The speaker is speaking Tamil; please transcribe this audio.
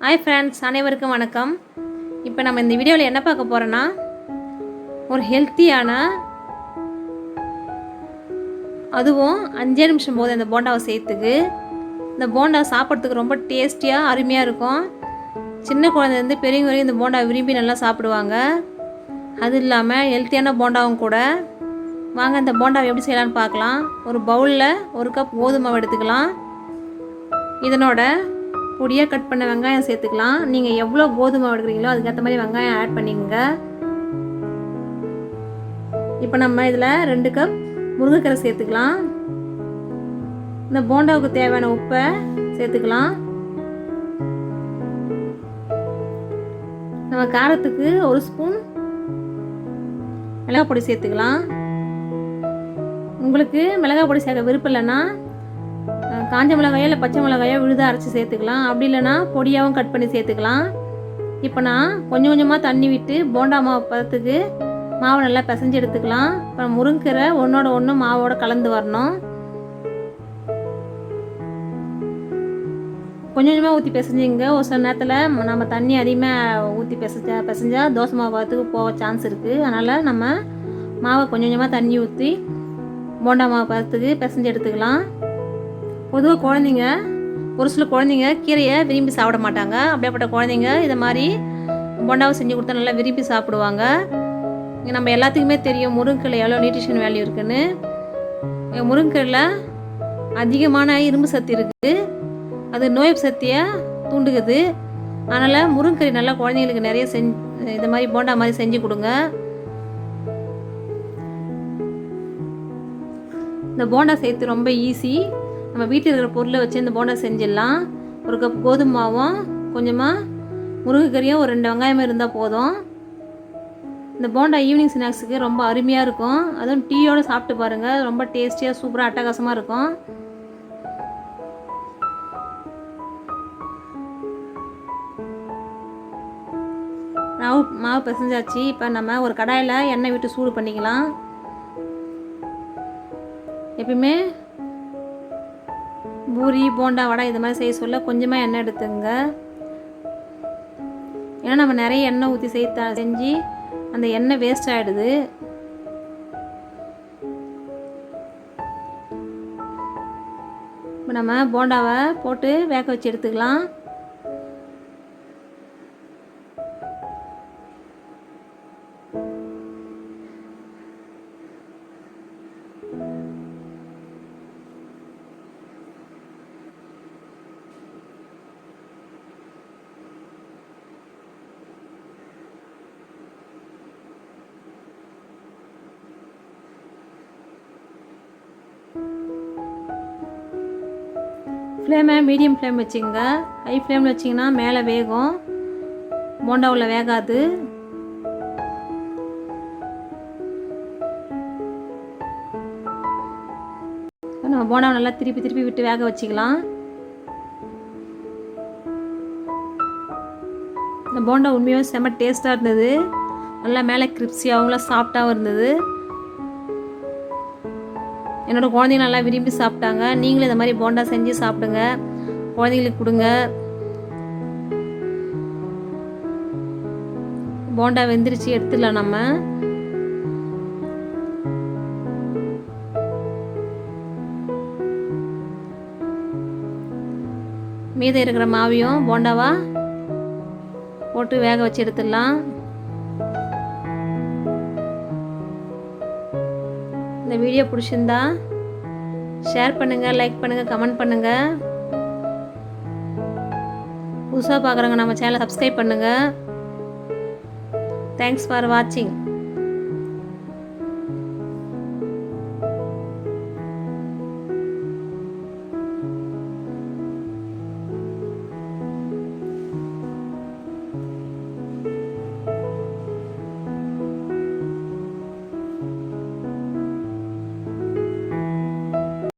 ஹாய் ஃப்ரெண்ட்ஸ், அனைவருக்கும் வணக்கம். இப்போ நம்ம இந்த வீடியோவில் என்ன பார்க்க போகிறோன்னா, ஒரு ஹெல்த்தியான அதுவும் 5 நிமிஷம் போது இந்த போண்டாவை சேர்த்துக்கு. இந்த போண்டா சாப்பிட்றதுக்கு ரொம்ப டேஸ்டியாக அருமையாக இருக்கும். சின்ன குழந்தைலேருந்து பெரியவங்க வரைக்கும் இந்த போண்டா விரும்பி நல்லா சாப்பிடுவாங்க. அது இல்லாமல் ஹெல்த்தியான போண்டாவும் கூட. வாங்க இந்த போண்டாவை எப்படி செய்யலான்னு பார்க்கலாம். ஒரு பவுலில் 1 கப் கோதுமை எடுத்துக்கலாம். இதனோட பொடியாக கட் பண்ண வெங்காயம் சேர்த்துக்கலாம். நீங்கள் எவ்வளோ கோதுமை எடுக்கிறீங்களோ அதுக்கேற்ற மாதிரி வெங்காயம் ஆட் பண்ணிக்கோங்க. இப்போ நம்ம இதில் 2 கப் முருங்கைக்கீரை சேர்த்துக்கலாம். இந்த போண்டாவுக்கு தேவையான உப்பை சேர்த்துக்கலாம். நம்ம காரத்துக்கு 1 ஸ்பூன் மிளகாய் பொடி சேர்த்துக்கலாம். உங்களுக்கு மிளகாய் பொடி சேர்க்க விருப்பம் இல்லைன்னா காஞ்ச மிளகாயோ இல்லை பச்சை மிளகாயோ விழுதாக அரைச்சி சேர்த்துக்கலாம். அப்படி இல்லைன்னா பொடியாகவும் கட் பண்ணி சேர்த்துக்கலாம். இப்போ நான் கொஞ்சம் கொஞ்சமாக தண்ணி விட்டு போண்டா மாவு பதத்துக்கு மாவை நல்லா பிசைஞ்சு எடுத்துக்கலாம். இப்போ முருங்கீரை ஒன்றோட ஒன்று மாவோடு கலந்து வரணும். கொஞ்சம் கொஞ்சமாக ஊற்றி பிசைஞ்சிங்க. ஒரு சில நேரத்தில் நம்ம தண்ணி அதிகமாக ஊற்றி பிசைஞ்சா தோசை மாவு பதத்துக்கு போக சான்ஸ் இருக்குது. அதனால் நம்ம மாவை கொஞ்சம் கொஞ்சமாக தண்ணி ஊற்றி போண்டா மாவு பதத்துக்கு பிசைஞ்சு எடுத்துக்கலாம். பொதுவாக குழந்தைங்க ஒரு சில குழந்தைங்க கீரையை விரும்பி சாப்பிட மாட்டாங்க. அப்படியேப்பட்ட குழந்தைங்க இதை மாதிரி போண்டாவை செஞ்சு கொடுத்தா நல்லா விரும்பி சாப்பிடுவாங்க. நம்ம எல்லாத்துக்குமே தெரியும் முருங்கைக்கீரை எவ்வளோ நியூட்ரிஷன் வேல்யூ இருக்குதுன்னு. முருங்கைக்கீரையில் அதிகமான இரும்பு சத்து இருக்குது. அது நோய் சக்தியை தூண்டுகுது. அதனால் முருங்கைக்கீரை நல்லா குழந்தைங்களுக்கு நிறைய இது மாதிரி போண்டா மாதிரி செஞ்சு கொடுங்க. இந்த போண்டா செய்யறது ரொம்ப ஈஸி. நம்ம வீட்டில் இருக்கிற பொருளை வச்சு இந்த போண்டா செஞ்சிடலாம். 1 கப் கோதுமை மாவும் கொஞ்சமாக முருங்கைக்கீரையும் ஒரு 2 வெங்காயமும் இருந்தால் போதும். இந்த போண்டா ஈவினிங் ஸ்நாக்ஸுக்கு ரொம்ப அருமையாக இருக்கும். அதுவும் டீயோடு சாப்பிட்டு பாருங்கள். ரொம்ப டேஸ்டியாக சூப்பராக அட்டகாசமாக இருக்கும். மாவு பிசைஞ்சாச்சு. இப்போ நம்ம ஒரு கடாயில் எண்ணெய் விட்டு சூடு பண்ணிக்கலாம். எப்பயுமே பூரி போண்டா வடை இது மாதிரி செய்ய சொல்ல கொஞ்சமாக எண்ணெய் எடுத்துங்க. ஏன்னா நம்ம நிறைய எண்ணெய் ஊற்றி செஞ்சு அந்த எண்ணெய் வேஸ்ட் ஆகிடுது. இப்போ நம்ம போண்டாவை போட்டு வேக வச்சு எடுத்துக்கலாம். ஃப்ளேமை மீடியம் ஃப்ளேம் வச்சுங்க. ஹை ஃப்ளேமில் வச்சிங்கன்னா மேலே வேகும், போண்டாவில் வேகாது. நம்ம போண்டாவை நல்லா திருப்பி விட்டு வேக வச்சுக்கலாம். இந்த போண்டா உண்மையாக செம்ம டேஸ்ட்டாக இருந்தது. நல்லா மேலே கிரிப்ஸியாகவும் சாஃப்டாகவும் இருந்தது. என்னோடய குழந்தைங்க நல்லா விரும்பி சாப்பிட்டாங்க. நீங்களும் இந்த மாதிரி போண்டா செஞ்சு சாப்பிடுங்க, குழந்தைங்களுக்கு கொடுங்க. போண்டா வெந்துருச்சு, எடுத்துடலாம். நம்ம மீதம் இருக்கிற மாவையும் போண்டாவா போட்டு வேக வச்சு எடுத்துடலாம். இந்த வீடியோ பிடிச்சிருந்தா ஷேர் பண்ணுங்கள், லைக் பண்ணுங்கள், கமெண்ட் பண்ணுங்கள். புதுசாக பார்க்குறவங்க நம்ம சேனலை சப்ஸ்கிரைப் பண்ணுங்கள். தேங்க்ஸ் ஃபார் வாட்சிங்.